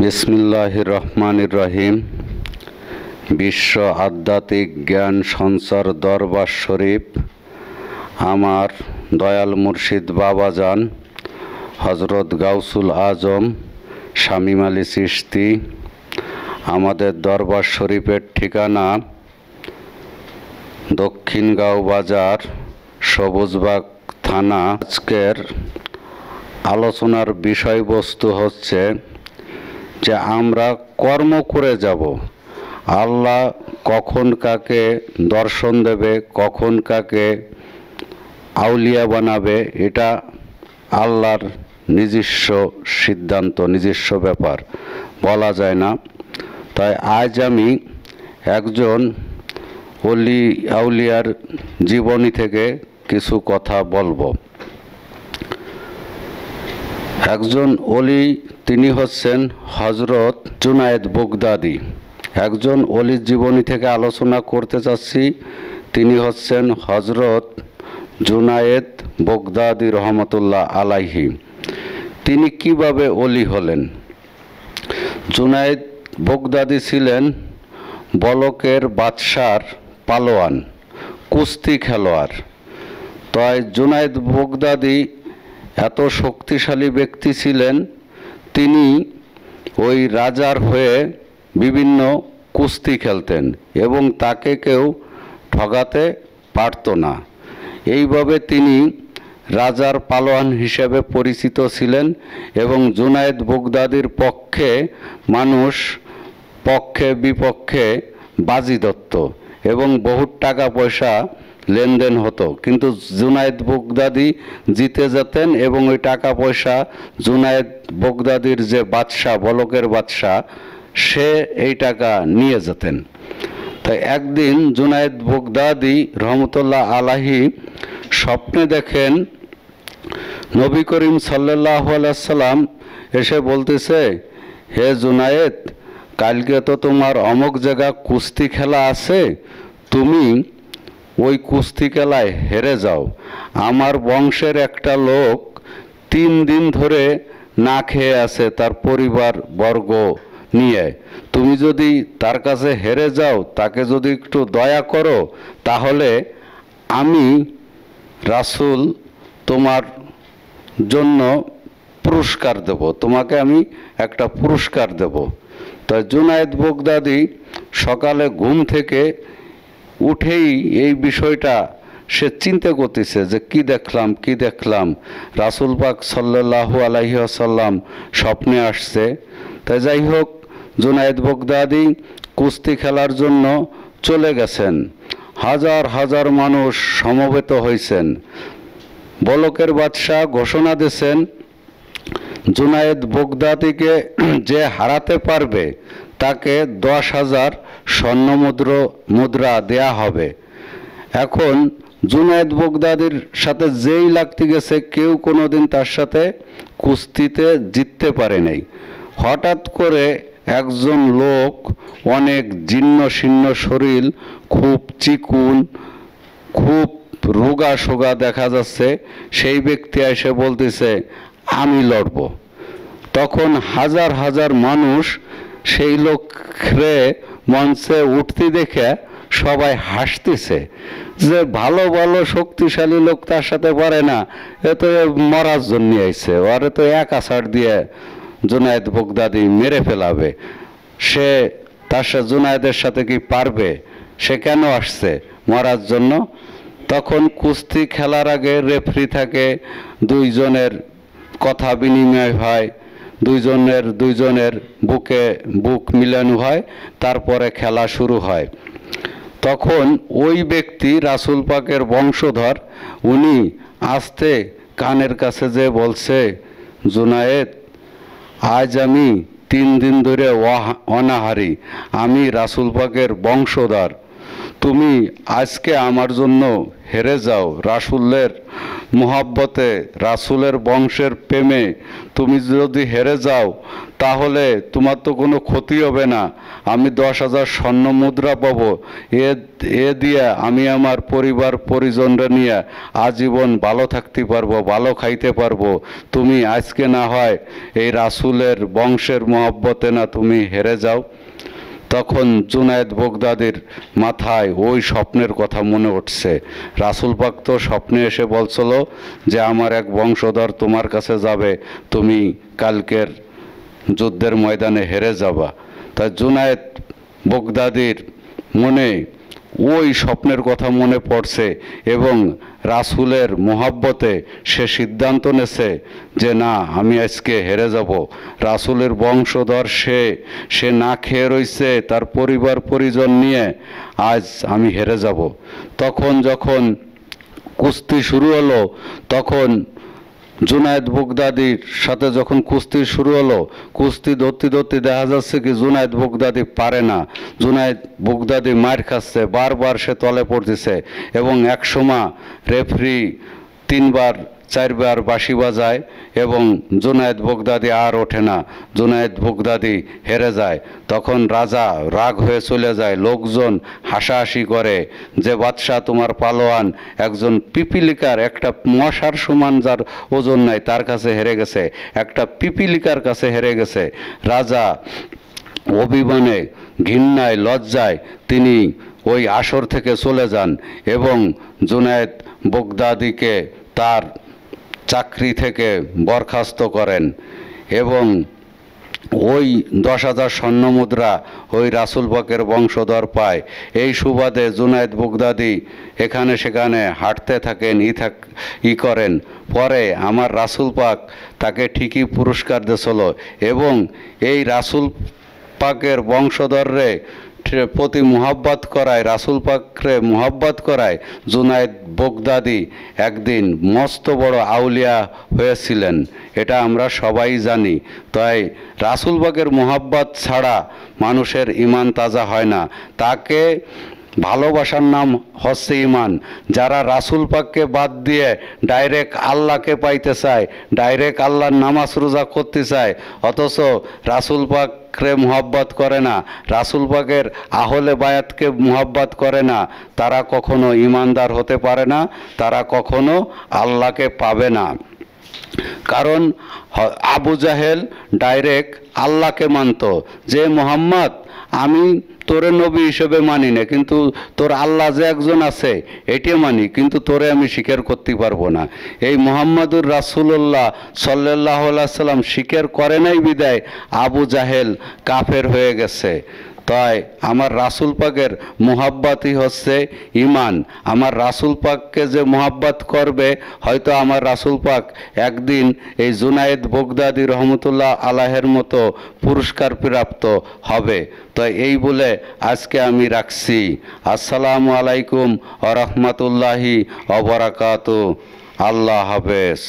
বিসমিল্লাহির রহমানির রহিম। বিশ্ব আধ্যাত্মিক জ্ঞান সঞ্চার দরবার শরীফ আমার দয়াল মুর্শিদ বাবাজান হজরত গাউসুল আজম শামীম আলী চিশতি। আমাদের দরবার শরীফের ঠিকানা দক্ষিণগাঁও বাজার, সবুজবাগ থানা। আজকের আলোচনার বিষয়বস্তু হচ্ছে যে আমরা কর্ম করে যাব, আল্লাহ কখন কাকে দর্শন দেবে, কখন কাকে আউলিয়া বানাবে, এটা আল্লাহর নিজস্ব সিদ্ধান্ত, নিজস্ব ব্যাপার, বলা যায় না। তাই আজ আমি একজন অলি আউলিয়ার জীবনী থেকে কিছু কথা বলবো। একজন অলি, তিনি হচ্ছেন হজরত জুনায়েদ বগদাদি। একজন অলির জীবনী থেকে আলোচনা করতে চাচ্ছি, তিনি হচ্ছেন হজরত জুনায়েদ বগদাদি রহমতুল্লাহ আলাইহি। তিনি কিভাবে অলি হলেন? জুনায়েদ বগদাদি ছিলেন বলকের বাদশার পালোয়ান, কুস্তি খেলোয়াড়। তাই জুনায়েদ বগদাদি এত শক্তিশালী ব্যক্তি ছিলেন, তিনি ওই রাজার হয়ে বিভিন্ন কুস্তি খেলতেন এবং তাকে কেউ ঠকাতে পারত না। এইভাবে তিনি রাজার পালোয়ান হিসেবে পরিচিত ছিলেন এবং জুনায়েদ বগদাদির পক্ষে মানুষ পক্ষে বিপক্ষে বাজি ধরত এবং বহু টাকা পয়সা লেনদেন হতো, কিন্তু জুনায়েদ বগদাদি জিতে যেতেন এবং ওই টাকা পয়সা জুনায়েদ বগদাদির যে বাদশাহ, বলকের বাদশাহ, সে এই টাকা নিয়ে যেতেন। তাই একদিন জুনায়েদ বগদাদি রহমতুল্লাহ আলাইহি স্বপ্নে দেখেন নবী করিম সাল্লাল্লাহু আলাইহি সাল্লাম এসে বলতেছে, হে জুনায়েদ, কালকে তো তোমার অমুক জায়গা কুস্তি খেলা আছে, তুমি ওই কুস্তি খেলায় হেরে যাও। আমার বংশের একটা লোক 3 দিন ধরে না খেয়ে আছে তার পরিবার বর্গ নিয়ে। তুমি যদি তার কাছে হেরে যাও, তাকে যদি একটু দয়া করো, তাহলে আমি রাসূল তোমার জন্য পুরস্কার দেব, তোমাকে আমি একটা পুরস্কার দেব। তাই জুনায়েদ বগদাদি সকালে ঘুম থেকে উঠেই এই বিষয়টা সে চিন্তা করতেছে যে কি দেখলাম, রাসূল পাক সাল্লাল্লাহু আলাইহি ওয়াসাল্লাম স্বপ্নে আসছে। তাই যাই হোক, জুনায়েদ বগদাদি কুস্তি খেলার জন্য চলে গেছেন। হাজার হাজার মানুষ সমবেত হয়েছেন। বলকের বাদশাহ ঘোষণা দিয়েছেন, জুনায়েদ বগদাদিকে যে হারাতে পারবে তাকে 10,000 স্বর্ণ মুদ্রা দেয়া হবে। এখন জুনায়েদ বগদাদির সাথে যেই লাগতে গেছে, কেউ কোনোদিন তার সাথে কুস্তিতে জিততে পারে নাই। হঠাৎ করে একজন লোক, অনেক জীর্ণ শীর্ণ শরীর, খুব চিকুন, খুব রোগা সোগা দেখা যাচ্ছে, সেই ব্যক্তি এসে বলতেছে, আমি লড়ব। তখন হাজার হাজার মানুষ সেই লোকরে মঞ্চে উঠতে দেখে সবাই হাসতেছে যে ভালো ভালো শক্তিশালী লোক তার সাথে পারে না, এ তো মরার জন্য আইছে, ওরে তো এক আছাড় দিয়ে জুনায়েদ বগদাদি মেরে ফেলাবে। সে তার সাথে জুনায়েদের সাথে কি পারবে? সে কেন আসছে? মরার জন্য। তখন কুস্তি খেলার আগে রেফারি থাকে, দুইজনের কথা বিনিময় হয়, দুইজনের বুকে বুক মিলানো হয়, তারপরে খেলা শুরু হয়। তখন ওই ব্যক্তি রাসূল পাকের বংশধর, উনি আস্তে কানের কাছে যে বলছে, জুনায়েদ, আজ আমি 3 দিন ধরে অনাহারি, আমি রাসূল পাকের বংশধর, তুমি আজকে আমার জন্য হেরে যাও, রাসূলের মোহাব্বতে, রাসূলের বংশের প্রেমে তুমি যদি হেরে যাও তাহলে তোমার তো কোনো ক্ষতি হবে না। আমি 10,000 স্বর্ণ মুদ্রা পাবো, এ দিয়ে আমি আমার পরিবার পরিজনরা নিয়ে আজীবন ভালো থাকতে পারবো, ভালো খাইতে পারবো। তুমি আজকে না হয় এই রাসূলের বংশের মোহাব্বতে না তুমি হেরে যাও। তখন জুনায়েদ বগদাদির মাথায় ওই স্বপ্নের কথা মনে উঠছে। রাসূল পাক তো স্বপ্নে এসে বলছিল যে আমার এক বংশধর তোমার কাছে যাবে, তুমি কালকের যুদ্ধের ময়দানে হেরে যাবা। তাই জুনায়েদ বগদাদির মনে ওই স্বপ্নের কথা মনে পড়ছে এবং রাসূলের মোহাব্বতে সে সিদ্ধান্ত নেছে যে না, আমি আজকে হেরে যাব। রাসূলের বংশধর সে না খেয়ে রইছে তার পরিবার পরিজন নিয়ে, আজ আমি হেরে যাব। তখন যখন কুস্তি শুরু হলো, তখন জুনায়েদ বগদাদির সাথে যখন কুস্তি শুরু হলো, কুস্তি ধরতে ধরতে দেখা যাচ্ছে কি জুনায়েদ বগদাদি পারে না। জুনায়েদ বগদাদি মার খাচ্ছে, বারবার সে তলে পড়তেছে এবং একসময় রেফারি 3বার 4বার বাঁশি বাজায় এবং জুনায়েদ বগদাদি আর ওঠে না, জুনায়েদ বগদাদি হেরে যায়। তখন রাজা রাগ হয়ে চলে যায়, লোকজন হাসাহাসি করে যে বাদশাহ তোমার পালোয়ান একজন পিপিলিকার, একটা মশার সমান যার ওজন নাই তার কাছে হেরে গেছে, একটা পিপিলিকার কাছে হেরে গেছে। রাজা অভিমানে, ঘৃণায়, লজ্জায় তিনি ওই আসর থেকে চলে যান এবং জুনায়েদ বগদাদিকে তার চাকরি থেকে বরখাস্ত করেন এবং ওই 10,000 স্বর্ণ মুদ্রা ওই রাসূল পাকের বংশধর পায়। এই সুবাদে জুনায়েদ বগদাদি এখানে সেখানে হাঁটতে থাকেন, করেন। পরে আমার রাসূল পাক তাকে ঠিকই পুরস্কার দিয়েছিল এবং এই রাসূল পাকের বংশধররে প্রতি মুহাব্বত করায়, রাসূল পাকরে মুহাব্বত করায় জুনায়েদ বগদাদি একদিন মস্ত বড় আউলিয়া হয়েছিলেন, এটা আমরা সবাই জানি। তাই রাসূল পাকের মুহাব্বত ছাড়া মানুষের ঈমান তাজা হয় না। তাকে ভালোবাসার নাম হচ্ছে ঈমান। যারা রাসূল পাককে বাদ দিয়ে ডাইরেক্ট আল্লাহকে পাইতে চায়, ডাইরেক্ট আল্লাহর নামাজ রোজা করতে চায়, অথচ রাসূল পাকরে মুহাব্বত করে না, রাসূল পাকের আহলে বায়াতকে মুহাব্বত করে না, তারা কখনো ঈমানদার হতে পারে না, তারা কখনো আল্লাহকে পাবে না। কারণ আবু জাহেল ডাইরেক্ট আল্লাহকে মানত যে মুহাম্মদ আমি তোরে নবী হিসেবে মানি না, কিন্তু তোর আল্লাহ যে একজন আছে এটি মানি, কিন্তু তোরে আমি স্বীকার করতে পারবো না। এই মুহাম্মাদুর রাসূলুল্লাহ সাল্লাল্লাহু আলাইহি সাল্লাম স্বীকার করে নাই বিদায় আবু জাহেল কাফের হয়ে গেছে। তাই আমার রাসূল পাকের মুহাব্বতই হচ্ছে ঈমান। আমার রাসূল পাককে যে মুহাব্বত করবে, হয়তো আমার রাসূল পাক একদিন এই জুনায়েদ বগদাদি রহমতুল্লাহ আলাইহির মতো পুরস্কার প্রাপ্ত হবে। তো এই বলে আজকে আমি রাখছি। আসসালামু আলাইকুম ওয়া রাহমাতুল্লাহি ওয়া বারাকাতুহু। আল্লাহ হাফেজ।